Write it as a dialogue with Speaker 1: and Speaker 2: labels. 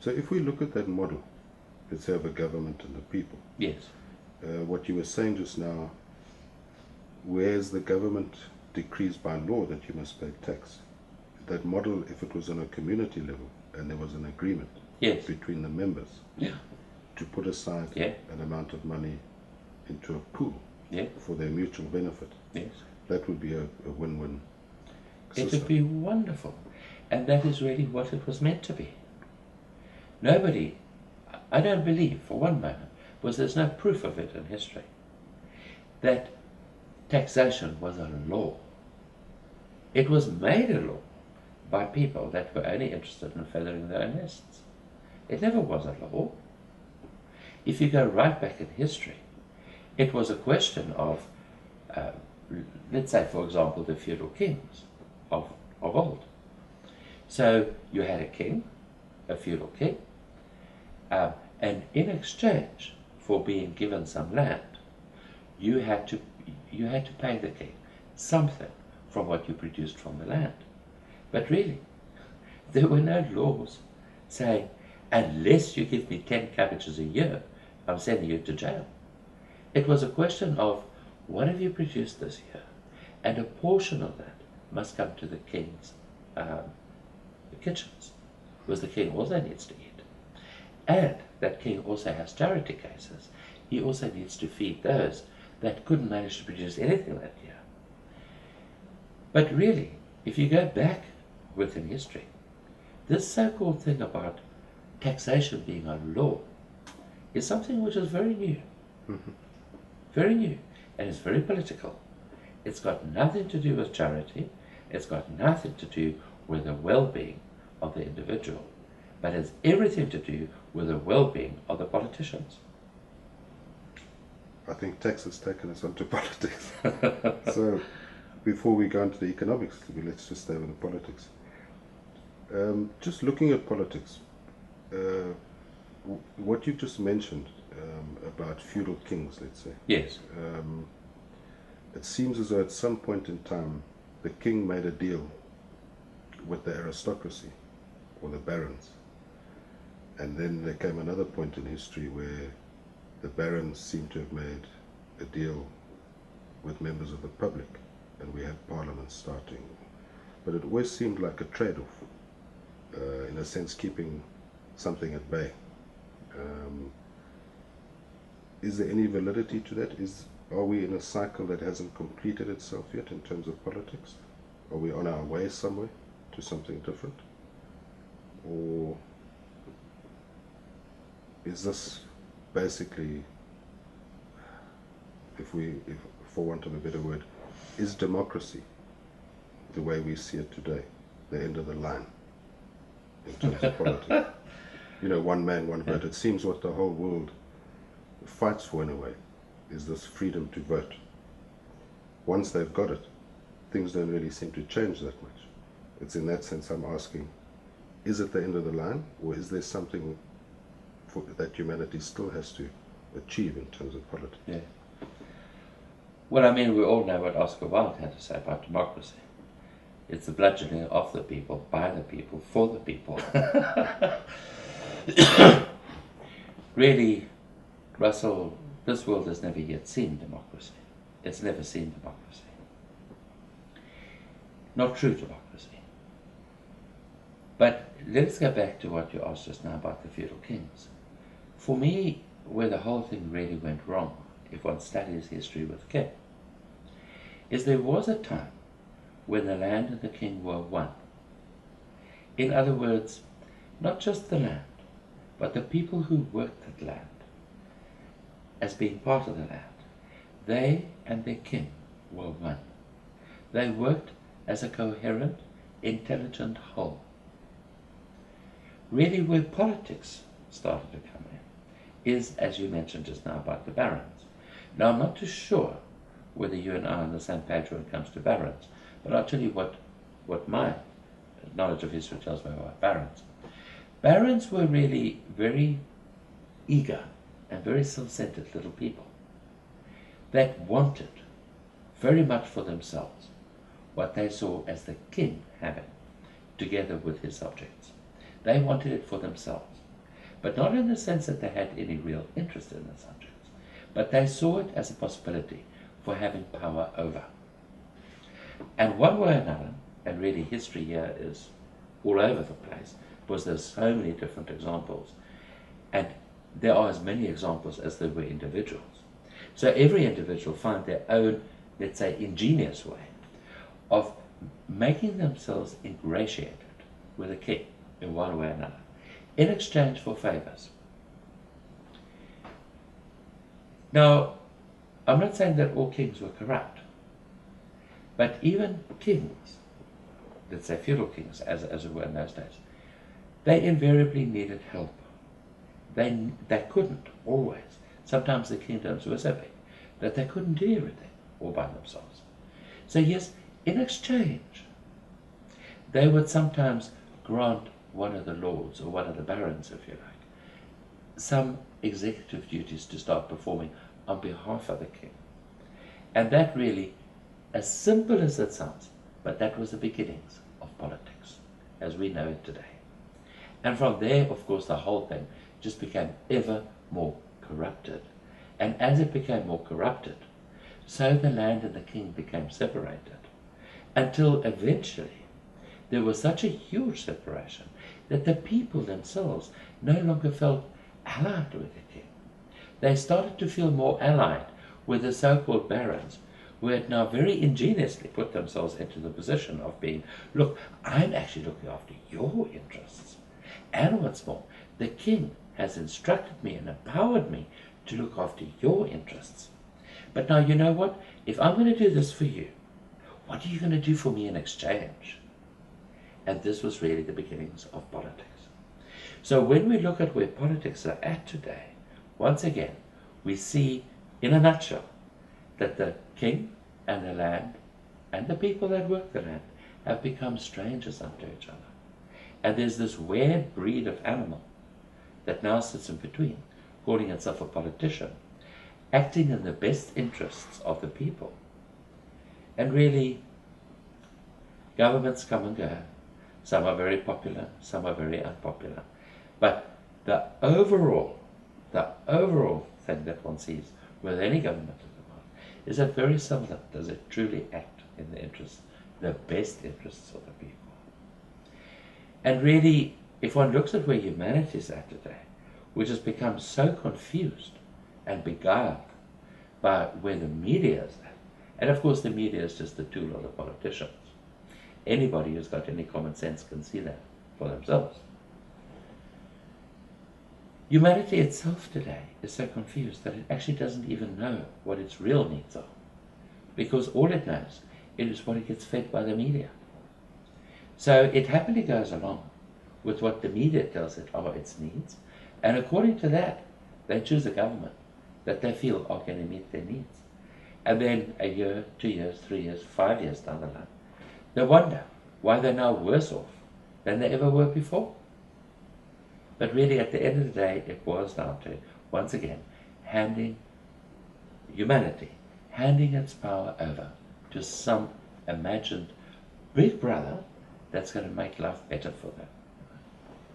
Speaker 1: So if we look at that model, let's say of a government and the people,
Speaker 2: Yes.
Speaker 1: what you were saying just now, whereas the government decrees by law that you must pay tax, that model, if it was on a community level and there was an agreement
Speaker 2: Yes.
Speaker 1: between the members
Speaker 2: Yeah.
Speaker 1: to put aside
Speaker 2: Yeah.
Speaker 1: an amount of money into a pool
Speaker 2: Yeah.
Speaker 1: for their mutual benefit,
Speaker 2: Yes.
Speaker 1: that would be a win-win
Speaker 2: It
Speaker 1: system.
Speaker 2: would be wonderful. And that is really what it was meant to be. Nobody, I don't believe for one moment, because there's no proof of it in history, that taxation was a law. It was made a law by people that were only interested in feathering their own nests. It never was a law. If you go right back in history, it was a question of, let's say, for example, the feudal kings of old. So you had a king, a feudal king, and in exchange for being given some land, you had to pay the king something from what you produced from the land. But really, there were no laws saying, unless you give me 10 cabbages a year, I'm sending you to jail. It was a question of, what have you produced this year? And a portion of that must come to the king's kitchens, because the king also needs to eat. And that king also has charity cases. He also needs to feed those that couldn't manage to produce anything that year. But really, if you go back within history, this so-called thing about taxation being a law is something which is very new.
Speaker 1: Mm-hmm.
Speaker 2: Very new. And it's very political. It's got nothing to do with charity. It's got nothing to do with the well-being of the individual. But it's everything to do with the well-being of the politicians.
Speaker 1: I think tax has taken us onto politics. So before we go into the economics, let's just stay with the politics. Just looking at politics, what you just mentioned about feudal kings, let's say.
Speaker 2: Yes.
Speaker 1: It seems as though at some point in time the king made a deal with the aristocracy or the barons, and then there came another point in history where the barons seem to have made a deal with members of the public, and we had parliament starting. But it always seemed like a trade-off, in a sense keeping something at bay. Is there any validity to that? Are we in a cycle that hasn't completed itself yet in terms of politics? Are we on our way somewhere to something different? Or is this basically, if for want of a better word, is democracy, the way we see it today, the end of the line in terms of politics? You know, one man, one vote. It seems what the whole world fights for in a way is this freedom to vote. Once they've got it, things don't really seem to change that much. It's in that sense I'm asking, is it the end of the line, or is there something that humanity still has to achieve in terms of politics?
Speaker 2: Yeah. Well, I mean, we all know what Oscar Wilde had to say about democracy. It's the bludgeoning of the people, by the people, for the people. Really, Russell, this world has never yet seen democracy. It's never seen democracy. Not true democracy. But let's go back to what you asked just now about the feudal kings. For me, where the whole thing really went wrong, if one studies history with care, is there was a time when the land and the king were one. In other words, not just the land, but the people who worked that land as being part of the land. They and their king were one. They worked as a coherent, intelligent whole. Really, where politics started to come in is, as you mentioned just now, about the barons. Now, I'm not too sure whether you and I are on the same page when it comes to barons, but I'll tell you what my knowledge of history tells me about barons. Barons were really very eager and very self-centered little people that wanted very much for themselves what they saw as the king having, together with his subjects. They wanted it for themselves. but not in the sense that they had any real interest in the subjects, but they saw it as a possibility for having power over. And one way or another, and really history here is all over the place, because there's so many different examples, and there are as many examples as there were individuals. So every individual found their own, let's say, ingenious way of making themselves ingratiated with a king in one way or another, in exchange for favors. Now, I'm not saying that all kings were corrupt, but even kings, let's say feudal kings, as it were in those days, they invariably needed help. They couldn't always. Sometimes the kingdoms were so big that they couldn't do everything all by themselves. So yes, in exchange, they would sometimes grant one of the lords, or one of the barons, if you like, some executive duties to start performing on behalf of the king. And that really, as simple as it sounds, but that was the beginnings of politics, as we know it today. And from there, of course, the whole thing just became ever more corrupted. And as it became more corrupted, so the land and the king became separated, until eventually there was such a huge separation that the people themselves no longer felt allied with the king. They started to feel more allied with the so-called barons, who had now very ingeniously put themselves into the position of being, look, I'm actually looking after your interests. And what's more, the king has instructed me and empowered me to look after your interests. But now, you know what? If I'm going to do this for you, what are you going to do for me in exchange? And this was really the beginnings of politics. So when we look at where politics are at today, once again, we see, in a nutshell, that the king and the land and the people that work the land have become strangers unto each other. And there's this weird breed of animal that now sits in between, calling itself a politician, acting in the best interests of the people. And really, governments come and go. Some are very popular, some are very unpopular. But the overall thing that one sees with any government in the world is that very seldom does it truly act in the interests, the best interests of the people. And really, if one looks at where humanity is at today, which has become so confused and beguiled by where the media is at, and of course the media is just the tool of the politicians. Anybody who's got any common sense can see that for themselves. Humanity itself today is so confused that it actually doesn't even know what its real needs are, because all it knows is what it gets fed by the media. So it happily goes along with what the media tells it are its needs, and according to that, they choose a government that they feel are going to meet their needs. And then a year, 2 years, 3 years, 5 years down the line, they wonder why they're now worse off than they ever were before. But really, at the end of the day, it boils down to, once again, handing its power over to some imagined big brother that's going to make life better for them.